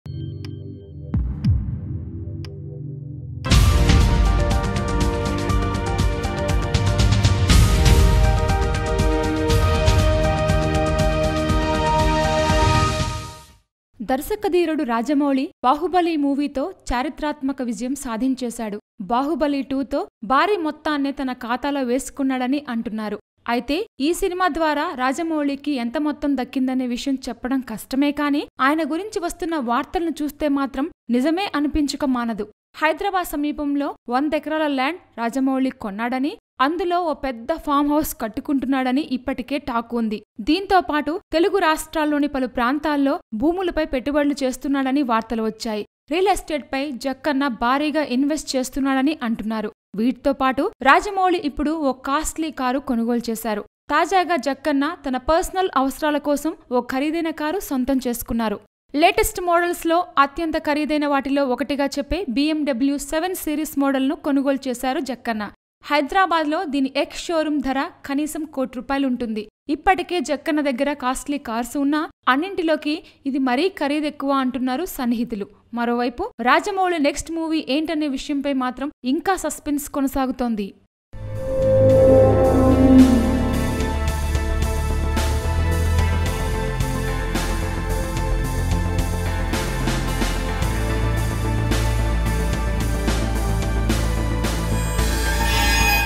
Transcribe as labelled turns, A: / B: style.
A: దర్శకధీరుడు రాజమౌళి బాహుబలి మూవీతో చారిత్రాత్మక విజయం సాధించేశాడు. బాహుబలి 2తో భారీ మొత్తాన్నే తన ఖాతాలో వేసుకున్నాడని అంటున్నారు. అయితే ఈ సినిమా ద్వారా రాజమౌళికి ఎంత మొత్తం దక్కిందనే విషయం చెప్పడం కష్టమే కానీ ఆయన గురించి వస్తున్న వార్తలను చూస్తే మాత్రం నిజమే అనిపించక మానదు. హైదరాబాద్ సమీపంలో 100 ఎకరాల ల్యాండ్ రాజమౌళి కొన్నాడని, అందులో ఓ పెద్ద ఫామ్ హౌస్ కట్టుకుంటున్నాడని ఇప్పటికే టాక్ ఉంది. దీంతో పాటు తెలుగు రాష్ట్రాల్లోని పలు ప్రాంతాల్లో భూములపై పెట్టుబడులు చేస్తున్నాడని వార్తలు వచ్చాయి. రియల్ ఎస్టేట్ పై జక్కన్న భారీగా ఇన్వెస్ట్ చేస్తున్నాడని అంటున్నారు. వీటితో పాటు రాజమౌళి ఇప్పుడు ఓ కాస్ట్లీ కారు కొనుగోలు చేశారు. తాజాగా జక్కన్న తన పర్సనల్ అవసరాల కోసం ఓ ఖరీదైన కారు సొంతం చేసుకున్నారు. లేటెస్ట్ మోడల్స్ లో అత్యంత ఖరీదైన వాటిలో ఒకటిగా చెప్పే BMW 7 సిరీస్ మోడల్ను కొనుగోలు చేశారు జక్కన్న. హైదరాబాద్లో దీని ఎక్స్ షోరూమ్ ధర కనీసం ₹1,00,00,000 ఉంటుంది. ఇప్పటికే జక్కన్న దగ్గర కాస్ట్లీ కార్స్ ఉన్నా అన్నింటిలోకి ఇది మరీ ఖరీదెక్కువ అంటున్నారు సన్నిహితులు. మరోవైపు రాజమౌళి నెక్స్ట్ మూవీ ఏంటనే విషయంపై మాత్రం ఇంకా సస్పెన్స్ కొనసాగుతోంది.